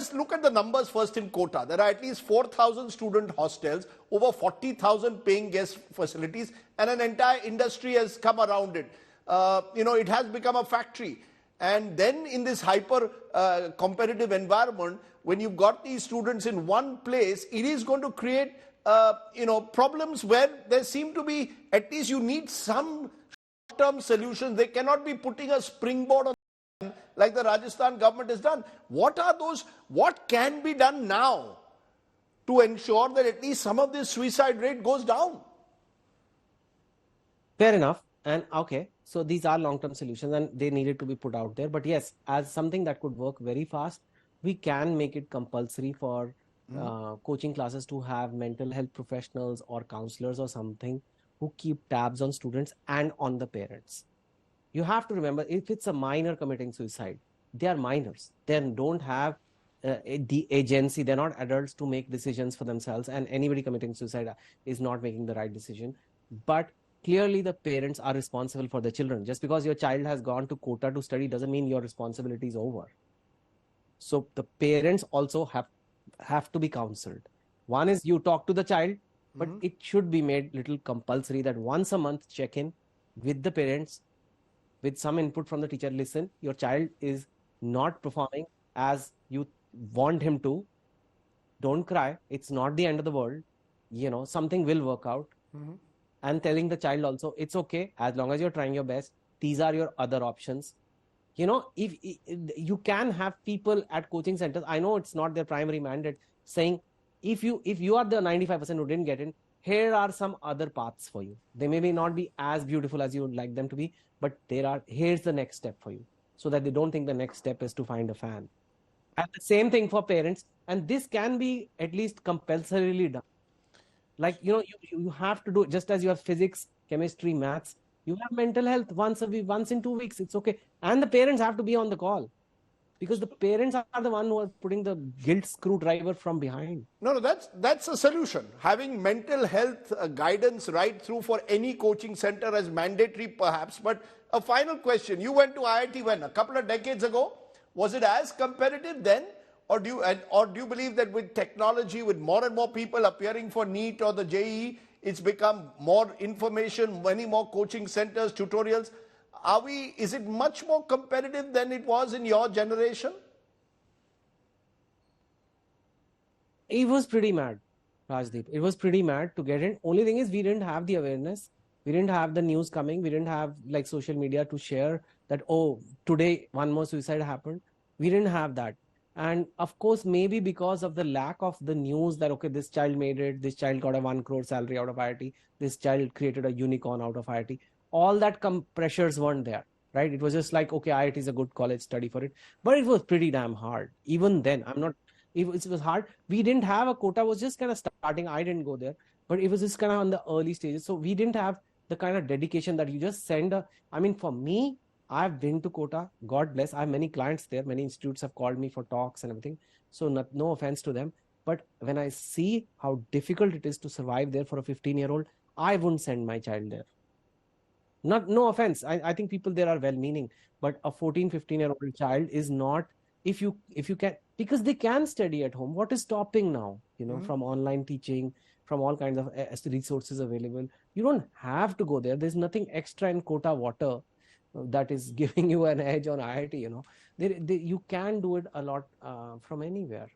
let's look at the numbers first in Kota. There are at least 4,000 student hostels, over 40,000 paying guest facilities, and an entire industry has come around it. It has become a factory. And then in this hyper competitive environment, when you've got these students in one place, it is going to create problems where there seem to be, at least you need some short-term solutions. They cannot be putting a springboard on like the Rajasthan government has done. What are those? What can be done now to ensure that at least some of this suicide rate goes down? Fair enough. And okay, so these are long-term solutions and they needed to be put out there. But yes, as something that could work very fast, we can make it compulsory for coaching classes to have mental health professionals or counselors or something who keep tabs on students and on the parents. You have to remember, if it's a minor committing suicide, they are minors. They don't have the agency. They're not adults to make decisions for themselves. And anybody committing suicide is not making the right decision. But clearly, the parents are responsible for the children. Just because your child has gone to Kota to study doesn't mean your responsibility is over. So the parents also have to be counseled. One is you talk to the child, but it should be made little compulsory that once a month check in with the parents, with some input from the teacher. Listen, your child is not performing as you want him to. Don't cry. It's not the end of the world. Something will work out. And telling the child also, it's okay, as long as you're trying your best. These are your other options. If you can have people at coaching centers, I know it's not their primary mandate, saying, if you are the 95% who didn't get in, here are some other paths for you. They may not be as beautiful as you would like them to be, but here's the next step for you, so that they don't think the next step is to find a fan. And the same thing for parents, and this can be at least compulsorily done. Like, you have to do, just as you have physics, chemistry, maths, you have mental health once a week, once in 2 weeks. It's okay. And the parents have to be on the call, because the parents are the one who are putting the guilt screwdriver from behind. No, that's a solution. Having mental health guidance right through for any coaching center as mandatory perhaps. But a final question. You went to IIT when? A couple of decades ago? Was it as competitive then? Or do you believe that with technology, with more and more people appearing for NEET or the JEE, it's become more information, many more coaching centers, tutorials? Is it much more competitive than it was in your generation? It was pretty mad, Rajdeep. It was pretty mad to get in. Only thing is, we didn't have the awareness. We didn't have the news coming. We didn't have like social media to share that, oh, today one more suicide happened. We didn't have that. And of course, maybe because of the lack of the news that, okay, this child made it, this child got a 1 crore salary out of IIT, this child created a unicorn out of IIT, all that pressures weren't there, right? It was just like, okay, IIT is a good college, study for it. But it was pretty damn hard. Even then, it was hard. We didn't have a Kota, was just kind of starting. I didn't go there, but it was just kind of on the early stages. So we didn't have the kind of dedication that you just send for me, I've been to Kota, God bless. I have many clients there. Many institutes have called me for talks and everything. So no offense to them. But when I see how difficult it is to survive there for a 15-year-old, I wouldn't send my child there. No offense. I think people there are well-meaning. But a 14, 15-year-old child is not, if you can, because they can study at home. What is stopping now? From online teaching, from all kinds of resources available. You don't have to go there. There's nothing extra in Kota water that is giving you an edge on IIT. You can do it a lot from anywhere.